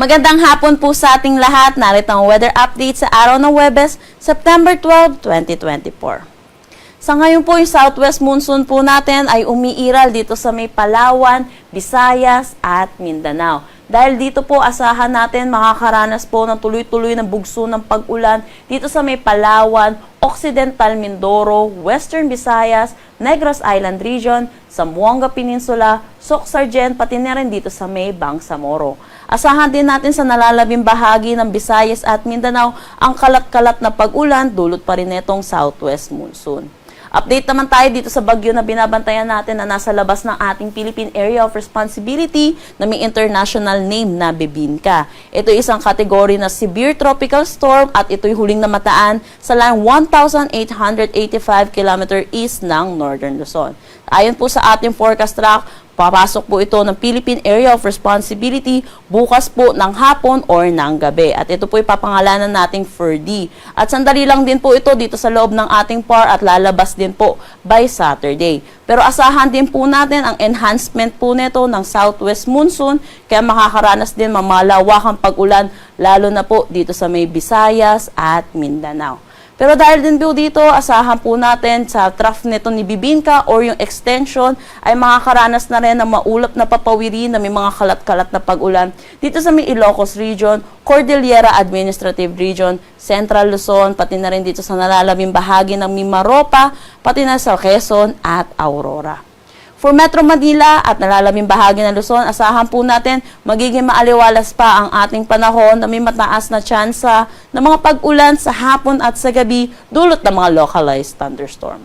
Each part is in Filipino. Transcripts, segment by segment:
Magandang hapon po sa ating lahat. Narito ang weather update sa araw ng Huwebes, September 12, 2024. Sa ngayon po, yung southwest monsoon po natin ay umiiral dito sa may Palawan, Visayas at Mindanao. Dahil dito po asahan natin makakaranas po ng tuloy-tuloy na bugso ng pag-ulan dito sa may Palawan, Occidental Mindoro, Western Visayas, Negros Island Region, Zamboanga Peninsula, Soc-Sargen, pati na rin dito sa may Bangsamoro. Asahan din natin sa nalalabing bahagi ng Visayas at Mindanao ang kalat-kalat na pag-ulan dulot pa rin itong southwest monsoon. Update naman tayo dito sa bagyo na binabantayan natin na nasa labas ng ating Philippine Area of Responsibility na may international name na Bebinca. Ito ay isang kategory na severe tropical storm at ito'y huling namataan sa line 1,885 km east ng Northern Luzon. Ayon po sa ating forecast track, papasok po ito ng Philippine Area of Responsibility bukas po ng hapon or ng gabi. At ito po ipapangalanan nating FERDI. At sandali lang din po ito dito sa loob ng ating PAR at lalabas din po by Saturday. Pero asahan din po natin ang enhancement po nito ng southwest monsoon kaya makakaranas din mamalawakang pag-ulan lalo na po dito sa may Visayas at Mindanao. Pero dahil din po dito, asahan po natin sa trough nito ni Bebinca or yung extension ay makakaranas na rin ng maulap na papawiri na may mga kalat-kalat na pag-ulan dito sa may Ilocos Region, Cordillera Administrative Region, Central Luzon, pati na rin dito sa nalalabing bahagi ng Mimaropa, pati na sa Quezon at Aurora. For Metro Manila at nalalabing bahagi ng Luzon, asahan po natin magiging maaliwalas pa ang ating panahon na may mataas na tsansa ng mga pag-ulan sa hapon at sa gabi dulot ng mga localized thunderstorm.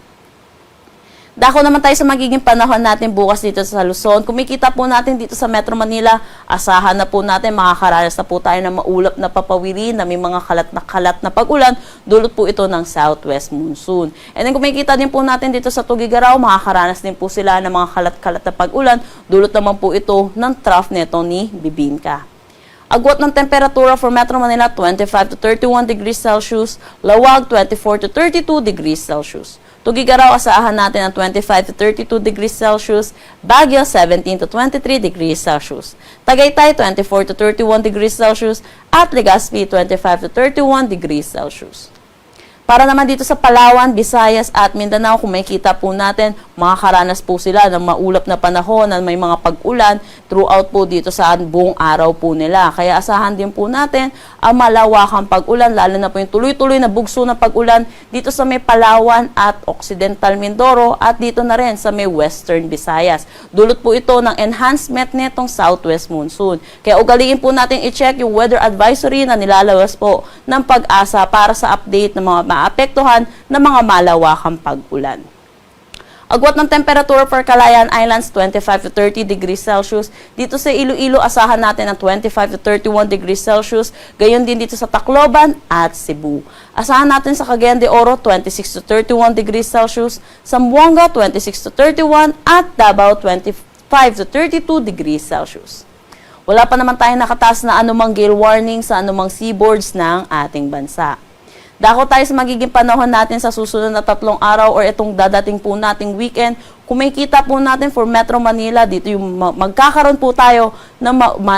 Dako naman tayo sa magiging panahon natin bukas dito sa Luzon. Kumikita po natin dito sa Metro Manila, asahan na po natin makakaranas na po tayo ng maulap na papawiri na may mga kalat na pag-ulan. Dulot po ito ng southwest monsoon. And then kumikita din po natin dito sa Tugigaraw, makakaranas din po sila ng mga kalat na pag-ulan. Dulot naman po ito ng trough nito ni Bebinca. Agwat ng temperatura for Metro Manila, 25 to 31 degrees Celsius. Lawag, 24 to 32 degrees Celsius. Tugigaraw, asahan natin ang 25 to 32 degrees Celsius. Baguio, 17 to 23 degrees Celsius. Tagaytay, 24 to 31 degrees Celsius. At Legazpi, 25 to 31 degrees Celsius. Para naman dito sa Palawan, Visayas at Mindanao, kung makikita po natin, makakaranas po sila ng maulap na panahon na may mga pag-ulan throughout po dito sa buong araw po nila. Kaya asahan din po natin ang malawakang pag-ulan, lalo na po yung tuloy-tuloy na bugso na pag-ulan dito sa may Palawan at Occidental Mindoro at dito na rin sa may Western Visayas. Dulot po ito ng enhancement nitong southwest monsoon. Kaya ugaliin po natin i-check yung weather advisory na nilalabas po ng Pag-asa para sa update ng mga maapektuhan ng mga malawakang pag-ulan. Agwat ng temperatura for Calayan Islands, 25 to 30 degrees Celsius. Dito sa Iloilo, asahan natin ang 25 to 31 degrees Celsius. Gayon din dito sa Tacloban at Cebu. Asahan natin sa Cagayan de Oro, 26 to 31 degrees Celsius. Zamboanga, 26 to 31 at Davao, 25 to 32 degrees Celsius. Wala pa naman tayong nakataas na anumang gale warning sa anumang seaboards ng ating bansa. Dako tayo sa magiging panahon natin sa susunod na 3 araw or itong dadating po nating weekend. Kung makikita po natin for Metro Manila, dito yung magkakaroon po tayo ng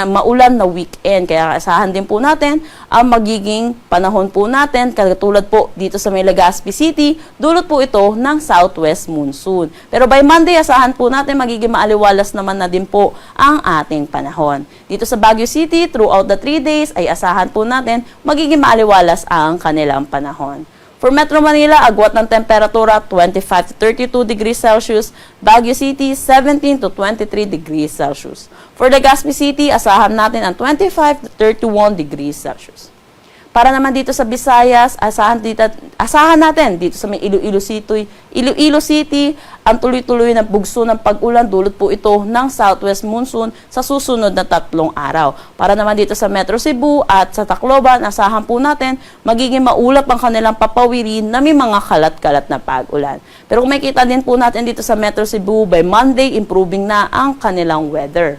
maulan na weekend. Kaya asahan din po natin ang magiging panahon po natin. Katulad po dito sa may Legazpi City, dulot po ito ng southwest monsoon. Pero by Monday, asahan po natin magiging maaliwalas naman na din po ang ating panahon. Dito sa Baguio City, throughout the 3 days, ay asahan po natin magiging maaliwalas ang kanilang panahon. For Metro Manila, agwat ng temperatura 25 to 32 degrees Celsius. Baguio City, 17 to 23 degrees Celsius. For Legazpi City, asahan natin ang 25 to 31 degrees Celsius. Para naman dito sa Visayas, asahan natin dito sa may Iloilo City, ang tuloy-tuloy na bugso ng pag-ulan, dulot po ito ng southwest monsoon sa susunod na 3 araw. Para naman dito sa Metro Cebu at sa Tacloban, asahan po natin magiging maulap ang kanilang papawirin na may mga kalat-kalat na pag-ulan. Pero kung makikita din po natin dito sa Metro Cebu, by Monday, improving na ang kanilang weather.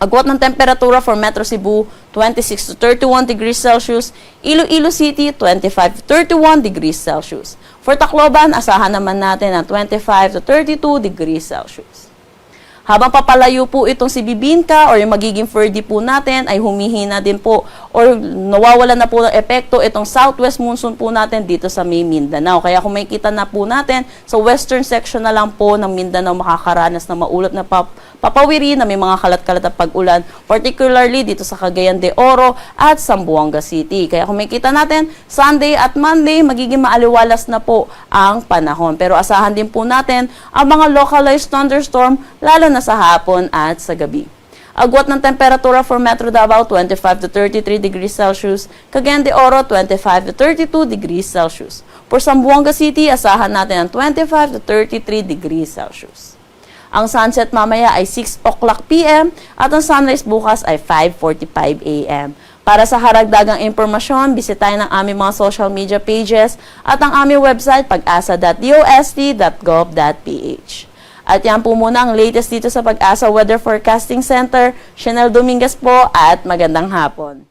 Agwat ng temperatura for Metro Cebu, 26 to 31 degrees Celsius. Iloilo City, 25 to 31 degrees Celsius. For Tacloban, asahan naman natin ang 25 to 32 degrees Celsius. Habang papalayo po itong si bibingka or yung magiging Ferdy po natin ay humihina din po or nawawala na po ng epekto itong southwest monsoon po natin dito sa may Mindanao. Kaya kung makikita na po natin, sa western section na lang po ng Mindanao makakaranas ng maulap na papawiri na may mga kalat-kalat na pag-ulan, particularly dito sa Cagayan de Oro at Zamboanga City. Kaya kung makikita natin, Sunday at Monday, magiging maaliwalas na po ang panahon. Pero asahan din po natin ang mga localized thunderstorm, lalo na sa hapon at sa gabi. Agwat ng temperatura for Metro Davao, 25 to 33 degrees Celsius. Cagayan de Oro, 25 to 32 degrees Celsius. For Zamboanga City, asahan natin ang 25 to 33 degrees Celsius. Ang sunset mamaya ay 6 o'clock p.m. at ang sunrise bukas ay 5:45 a.m. Para sa haragdagang impormasyon, bisitahin ang aming mga social media pages at ang aming website pag-asa.dost.gov.ph. At yan po muna ang latest dito sa Pag-asa Weather Forecasting Center. Chanel Dominguez po at magandang hapon.